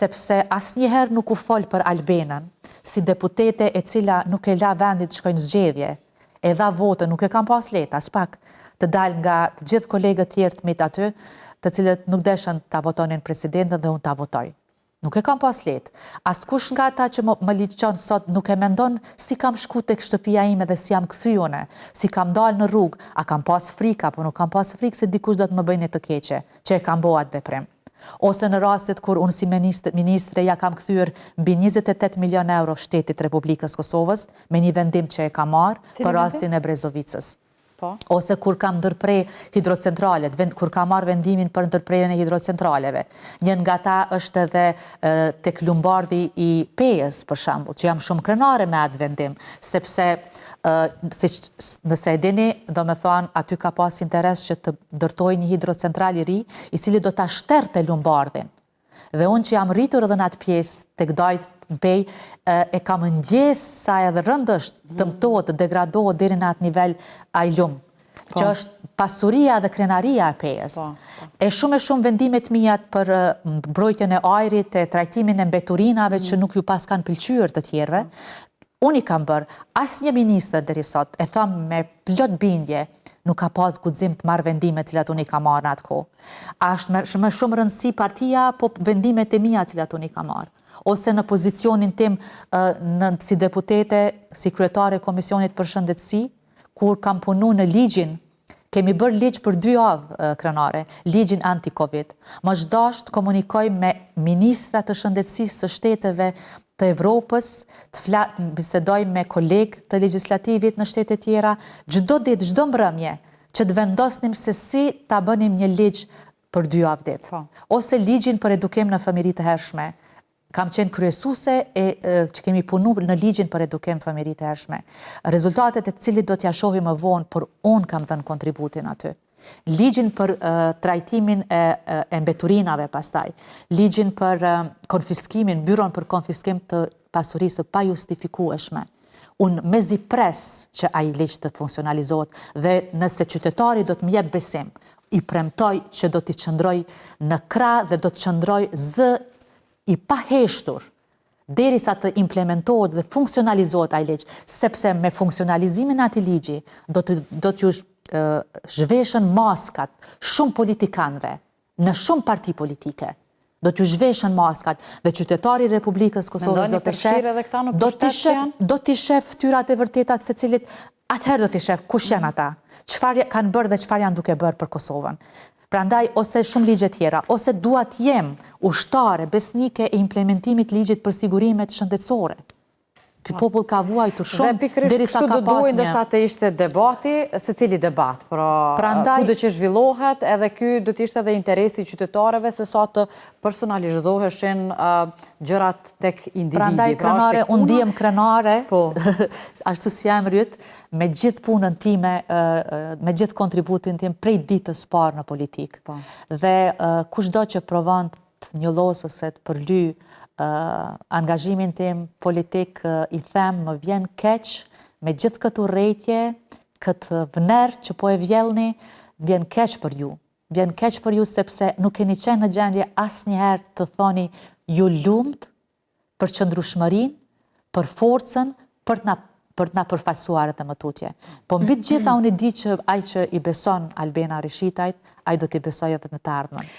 sepse asnjëherë nuk u fol për Albenën, si deputete e cila nuk e la vendit shkojnë zgjedhje, e dha votën, nuk e kam pas lehtë as pak, të dalë nga të gjithë kolegët tjerë të mit aty, të cilët nuk deshën ta votonin presidentën dhe unë ta votoj. Nuk e kam pas lehtë. Askush nga ata që më liçon sot nuk e mendon si kam shku tek shtëpia ime dhe si jam kthyune, si kam dalë në rrugë, a kam pas frikë apo nuk kam pas frikë se dikush do të më bëjnë të keqe, që e kam bëu atë veprim. Ose në rastet kur unë si ministre ja kam kthyer mbi 28 milion euro shtetit Republikës Kosovës me një vendim që e kam marrë për rastin e Brezovicës. Ose kur kam ndërprej hidrocentralet, kur kam marrë vendimin për ndërprerjen e hidrocentraleve. Njën nga ta është edhe tek Lumbardi i Pejës, për shembull, që jam shumë krenare me atë vendim, sepse nëse e dini, do me thonë, aty ka pas interes që të ndërtoj një hidrocentral i ri, i cili do ta shterte Lumbardin. Dhe unë që jam rritur edhe në atë pjesë, tek dajt në Pej, e kam ndjes sa edhe rëndësht dëmtohet, të degradohet deri në atë nivel ai lum, që është pasuria dhe krenaria e Pejës. E shumë vendimet mijat për mbrojtjen e ajrit, e trajtimin e mbeturinave që nuk ju pas kanë pëlqyer të tjerëve, unë i kam bërë, asnjë ministër deri sot, e tham me plot bindje, nuk ka pas guxim të marrë vendimet cilat unë i kam marrë në atë kohë. Është më shumë rëndësi partia, po vendimet e mia cilat unë i kam marrë. Ose në pozicionin tim si deputete, si kryetare e Komisionit për Shëndetësi, kur kam punu në ligjin, kemi bërë ligj për 2 javë krenare, ligjin anti-Covid. Më zhdasht komunikoj me ministra të shëndetësisë të shteteve të Evropës, të bisedoj me kolegë të legislativit në shtete tjera, çdo ditë, çdo mbrëmje, që të vendosnim se si ta bënim një ligj për 2 javë ditë. Ose ligjin për edukim në familji të hershme. Kam qenë kryesuese që kemi punu në ligjin për edukim familji të hershme. Rezultatet e cilit do t'ja shohim më vonë, por unë kam dhënë kontributin aty. Ligjin për trajtimin e mbeturinave pastaj, ligjin për konfiskimin, byron për konfiskim të pasurisë pa justifikueshme. Unë mezi pres që ai ligj të funksionalizohet dhe nëse qytetari do të më jep besim, i premtoj që do t'i qëndroj në krah dhe do të qëndroj zë i paheshtur derisa të implementohet dhe funksionalizohet ai ligj, sepse me funksionalizimin e atij ligji do t'ju zhveshën maskat shumë politikanëve në shumë parti politike. Do t'ju zhveshën maskat dhe qytetari i Republikës Kosovës do t'i shef fytyrat e vërteta të secilit, atëherë do t'i shef kush janë ata, çfarë kanë bërë dhe çfarë janë duke bërë për Kosovën. Prandaj, ose shumë ligje tjera, ose dua të jem ushtare, besnike e implementimit ligjit për sigurimet shëndetësore. Ky popull ka vuajtur shumë derisa ka pas një. Ndoshta të ishte debati, secili debat, ku do që zhvillohet, edhe ky do të ishte edhe interesi i qytetarëve se sa të personalizoheshin gjërat tek individi. Prandaj krenare, unë ndihem krenare, ashtu si jam rryt, me gjithë punën time, me gjithë kontributin tim prej ditës parë në politikë. Dhe kushdo që provon të njollos ose të përly angazhimin tim politik, i them, më vjen keq me gjithë këtë urrëtie, këtë vëner që po e vjellni, vjen keq për ju. Vjen keq për ju sepse nuk keni qenë në gjendje asnjëherë të thoni ju lumt për qëndrueshmërinë, për forcën, për të na përfaqësuar të mëtutje. Po mbi të gjitha unë i di që ai që i beson Albena Rishitajt, ai do t'i besojë edhe në të ardhmen.